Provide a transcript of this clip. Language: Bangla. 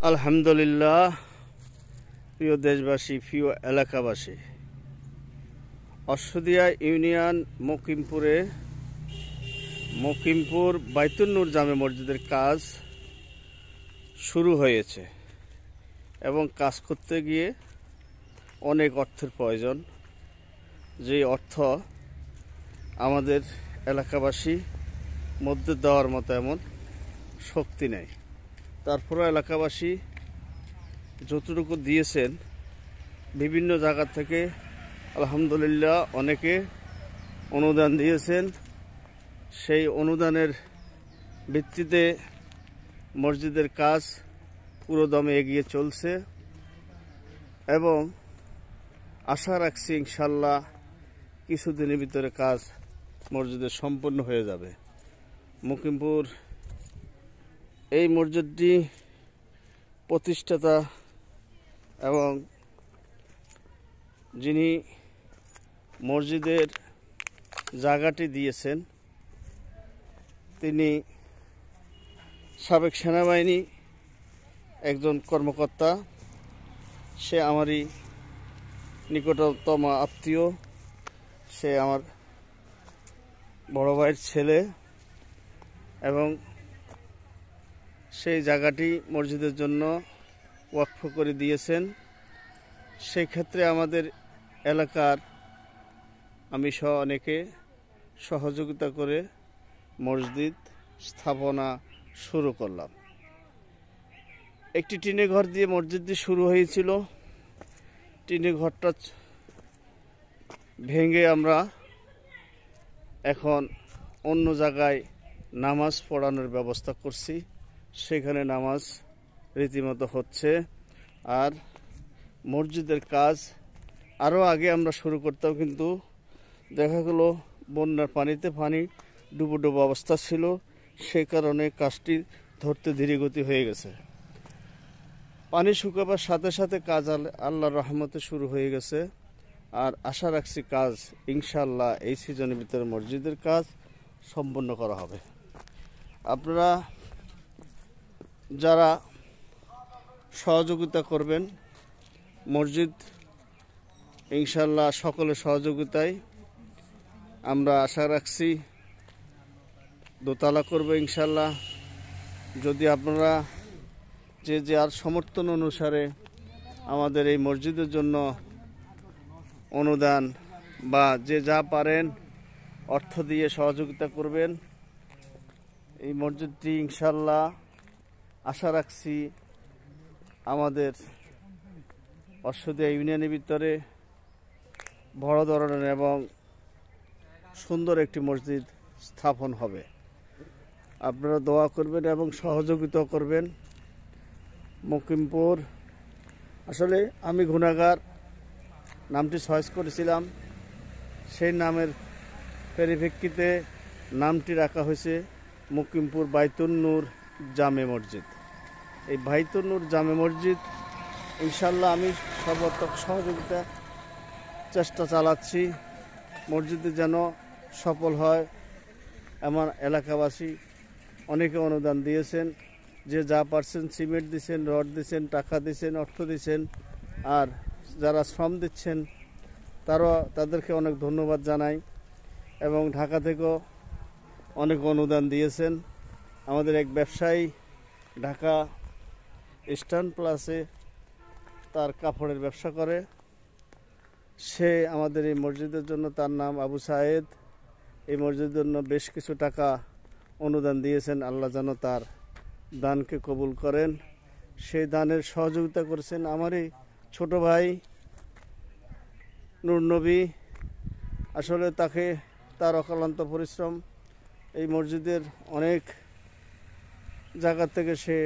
আলহামদুলিল্লাহ। প্রিয় দেশবাসী, প্রিয় এলাকাবাসী, অশ্বদিয়া ইউনিয়ন মকিমপুর বাইতুন নূর জামে মসজিদের কাজ শুরু হয়েছে এবং কাজ করতে গিয়ে অনেক অর্থের প্রয়োজন। যে অর্থ আমাদের এলাকাবাসী মধ্যে দেওয়ার মতো এমন শক্তি নেই। তারপরে এলাকাবাসী যতটুকু দিয়েছেন বিভিন্ন জায়গা থেকে আলহামদুলিল্লাহ অনেকে অনুদান দিয়েছেন। সেই অনুদানের ভিত্তিতে মসজিদের কাজ পুরোদমে এগিয়ে চলছে এবং আশা রাখছি ইনশাল্লাহ কিছুদিনের ভিতরে কাজ মসজিদের সম্পূর্ণ হয়ে যাবে। মকিমপুর এই মসজিদটি প্রতিষ্ঠাতা এবং যিনি মসজিদের জায়গাটি দিয়েছেন তিনি সাবেক সেনাবাহিনী একজন কর্মকর্তা। সে আমারই নিকটতম আত্মীয়, সে আমার বড় ভাইয়ের ছেলে এবং সেই জায়গাটি মসজিদের জন্য ওয়াকফ করে দিয়েছেন। সেই ক্ষেত্রে আমাদের এলাকার আমি সহ অনেকে সহযোগিতা করে মসজিদ স্থাপনা শুরু করলাম। একটি টিনের ঘর দিয়ে মসজিদটি শুরু হয়েছিল। টিনের ঘরটা ভেঙে আমরা এখন অন্য জায়গায় নামাজ পড়ানোর ব্যবস্থা করছি। সেখানে নামাজ রীতিমতো হচ্ছে। আর মসজিদের কাজ আরও আগে আমরা শুরু করতাম, কিন্তু দেখা গেল বন্যার পানিতে ডুবো অবস্থা ছিল। সে কারণে কাজটি ধরতে ধীরগতি হয়ে গেছে। পানি শুকাবার সাথে সাথে কাজ আল্লাহর রহমতে শুরু হয়ে গেছে। আর আশা রাখছি কাজ ইনশাল্লাহ এই সিজনের ভিতরে মসজিদের কাজ সম্পন্ন করা হবে। আপনারা যারা সহযোগিতা করবেন, মসজিদ ইনশাল্লাহ সকলের সহযোগিতায় আমরা আশা রাখছি দোতলা করবো ইনশাল্লাহ। যদি আপনারা যে যার সমর্থন অনুসারে আমাদের এই মসজিদের জন্য অনুদান বা যে যা পারেন অর্থ দিয়ে সহযোগিতা করবেন, এই মসজিদটি ইনশাল্লাহ আশা রাখছি আমাদের অশ্বদিয়া ইউনিয়নের ভিতরে বড় ধরনের এবং সুন্দর একটি মসজিদ স্থাপন হবে। আপনারা দোয়া করবেন এবং সহযোগিতা করবেন। মকিমপুর আসলে আমি গুনাহগার নামটি চয়েস করেছিলাম, সেই নামের পরিপ্রেক্ষিতে নামটি রাখা হয়েছে মকিমপুর বাইতুন নূর জামে মসজিদ। এই বাইতুন নূর জামে মসজিদ ইনশাল্লাহ আমি সর্বাত্মক সহযোগিতা চেষ্টা চালাচ্ছি মসজিদে যেন সফল হয়। আমার এলাকাবাসী অনেকে অনুদান দিয়েছেন, যে যা পারছেন সিমেন্ট দিচ্ছেন, রড দিচ্ছেন, টাকা দিচ্ছেন, অর্থ দিচ্ছেন। আর যারা শ্রম দিচ্ছেন তাদেরকে অনেক ধন্যবাদ জানাই। এবং ঢাকা থেকেও অনেক অনুদান দিয়েছেন। আমাদের এক ব্যবসায়ী ঢাকা ইস্টার্ন প্লাসে তার কাপড়ের ব্যবসা করে, সে আমাদের এই মসজিদের জন্য, তার নাম আবু সায়েদ, এই মসজিদের জন্য বেশ কিছু টাকা অনুদান দিয়েছেন। আল্লাহ যেন তার দানকে কবুল করেন। সেই দানের সহযোগিতা করেছেন আমারই ছোট ভাই নূর নবী। আসলে তার অক্লান্ত পরিশ্রম, এই মসজিদের অনেক জায়গা থেকে সে